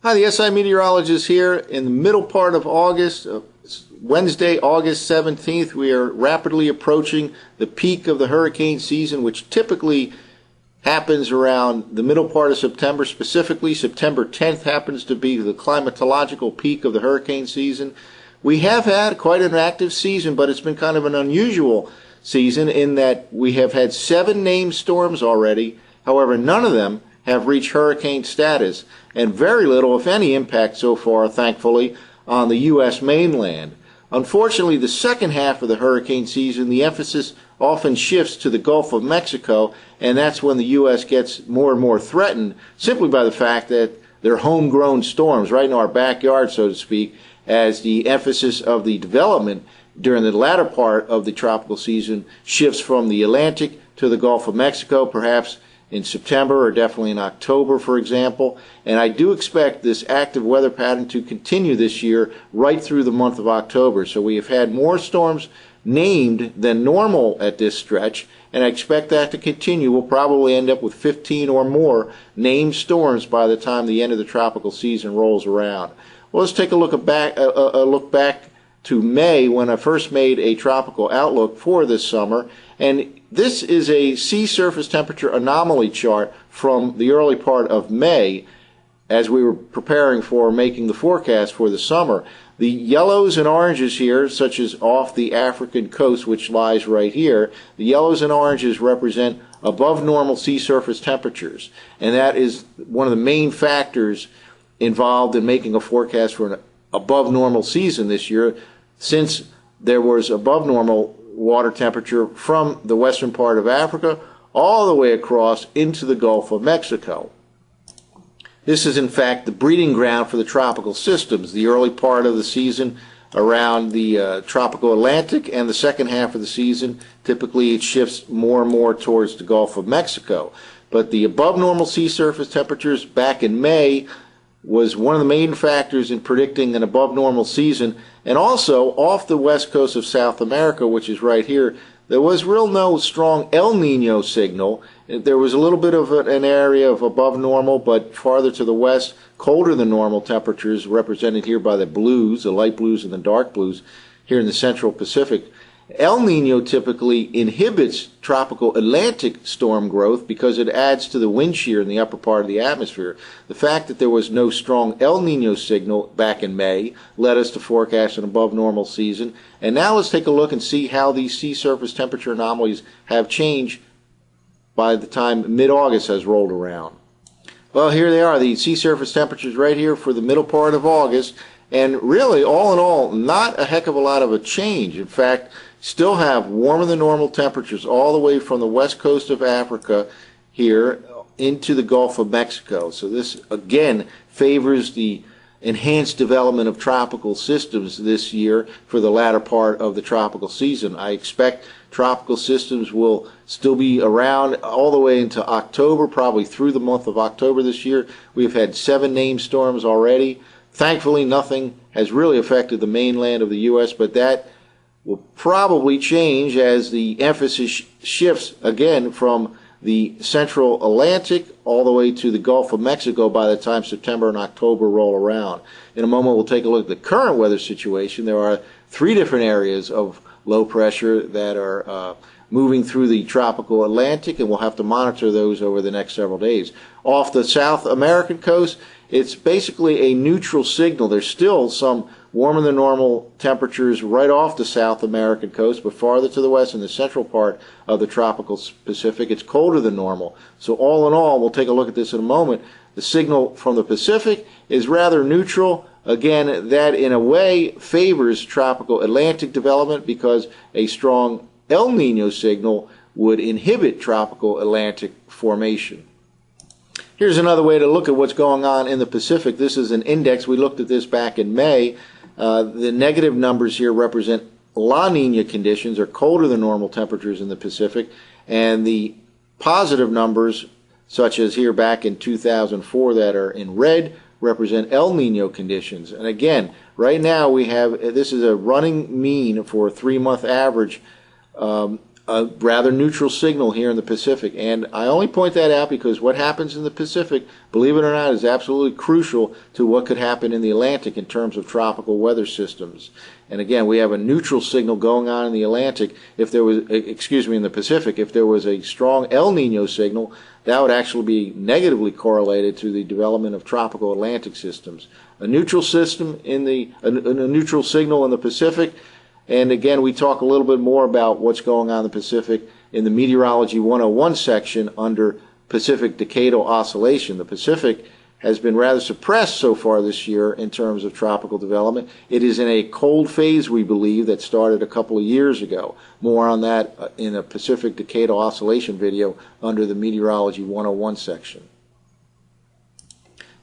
Hi, the SI meteorologist here. In the middle part of August, Wednesday, August 17th, we are rapidly approaching the peak of the hurricane season, which typically happens around the middle part of September. Specifically, September 10th happens to be the climatological peak of the hurricane season. We have had quite an active season, but it's been kind of an unusual season in that we have had 7 named storms already. However, none of them have reached hurricane status, and very little, if any, impact so far, thankfully, on the U.S. mainland. Unfortunately, the second half of the hurricane season, the emphasis often shifts to the Gulf of Mexico, and that's when the U.S. gets more and more threatened, simply by the fact that they're homegrown storms right in our backyard, so to speak, as the emphasis of the development during the latter part of the tropical season shifts from the Atlantic to the Gulf of Mexico, perhaps in September or definitely in October, for example. And I do expect this active weather pattern to continue this year right through the month of October. So we have had more storms named than normal at this stretch, and I expect that to continue. We'll probably end up with 15 or more named storms by the time the end of the tropical season rolls around. Well, let's take a look back to May, when I first made a tropical outlook for this summer. And this is a sea surface temperature anomaly chart from the early part of May as we were preparing for making the forecast for the summer. The yellows and oranges here, such as off the African coast, which lies right here, the yellows and oranges represent above normal sea surface temperatures. And that is one of the main factors involved in making a forecast for an above normal season this year, since there was above normal water temperature from the western part of Africa all the way across into the Gulf of Mexico. This is in fact the breeding ground for the tropical systems, the early part of the season around the tropical Atlantic, and the second half of the season typically it shifts more and more towards the Gulf of Mexico. But the above normal sea surface temperatures back in May was one of the main factors in predicting an above normal season. And also off the west coast of South America, which is right here, there was no strong El Nino signal. There was a little bit of an area of above normal, but farther to the west, colder than normal temperatures, represented here by the blues, the light blues and the dark blues here in the central Pacific. El Nino typically inhibits tropical Atlantic storm growth because it adds to the wind shear in the upper part of the atmosphere. The fact that there was no strong El Nino signal back in May led us to forecast an above normal season. And now let's take a look and see how these sea surface temperature anomalies have changed by the time mid-August has rolled around. Well, here they are, the sea surface temperatures right here for the middle part of August. And really, all in all, not a heck of a lot of a change. In fact, still have warmer than normal temperatures all the way from the west coast of Africa here into the Gulf of Mexico. So this, again, favors the enhanced development of tropical systems this year for the latter part of the tropical season. I expect tropical systems will still be around all the way into October, probably through the month of October this year. We've had 7 named storms already. Thankfully, nothing has really affected the mainland of the U.S., but that will probably change as the emphasis shifts again from the central Atlantic all the way to the Gulf of Mexico by the time September and October roll around. In a moment, we'll take a look at the current weather situation. There are 3 different areas of low pressure that are moving through the tropical Atlantic, and we'll have to monitor those over the next several days. Off the South American coast, it's basically a neutral signal. There's still some warmer than normal temperatures right off the South American coast, but farther to the west in the central part of the tropical Pacific, it's colder than normal. So all in all, we'll take a look at this in a moment. The signal from the Pacific is rather neutral. Again, that in a way favors tropical Atlantic development because a strong El Nino signal would inhibit tropical Atlantic formation. Here's another way to look at what's going on in the Pacific. This is an index. We looked at this back in May. The negative numbers here represent La Nina conditions, or colder than normal temperatures in the Pacific, and the positive numbers, such as here back in 2004 that are in red, represent El Nino conditions. And again, right now we have, this is a running mean for a 3-month average a rather neutral signal here in the Pacific. And I only point that out because what happens in the Pacific, believe it or not, is absolutely crucial to what could happen in the Atlantic in terms of tropical weather systems. And again, we have a neutral signal going on in the Atlantic. If there was, in the Pacific, if there was a strong El Nino signal, that would actually be negatively correlated to the development of tropical Atlantic systems. A neutral system in a neutral signal in the Pacific. And again, we talk a little bit more about what's going on in the Pacific in the Meteorology 101 section under Pacific Decadal Oscillation. The Pacific has been rather suppressed so far this year in terms of tropical development. It is in a cold phase, we believe, that started a couple of years ago. More on that in a Pacific Decadal Oscillation video under the Meteorology 101 section.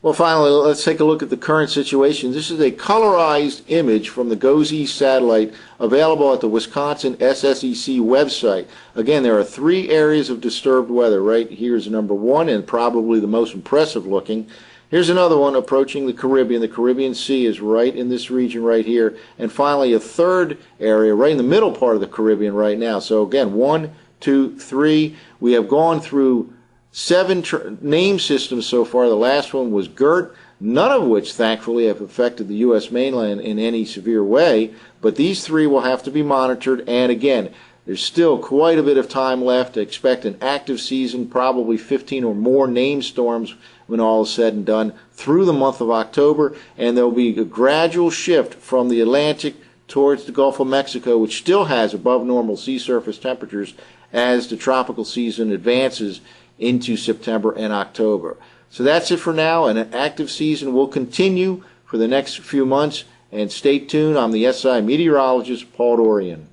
Well, finally, let's take a look at the current situation. This is a colorized image from the GOES satellite available at the Wisconsin SSEC website. Again, there are 3 areas of disturbed weather. Right here is number 1 and probably the most impressive looking. Here's another one approaching the Caribbean. The Caribbean Sea is right in this region right here. And finally, a third area right in the middle part of the Caribbean right now. So again, 1, 2, 3. We have gone through 7 name systems so far. The last one was GERT, none of which, thankfully, have affected the U.S. mainland in any severe way. But these 3 will have to be monitored. And again, there's still quite a bit of time left to expect an active season, probably 15 or more named storms when all is said and done through the month of October. And there will be a gradual shift from the Atlantic towards the Gulf of Mexico, which still has above normal sea surface temperatures as the tropical season advances into September and October. So that's it for now, and an active season will continue for the next few months. And stay tuned. I'm the SI meteorologist, Paul Dorian.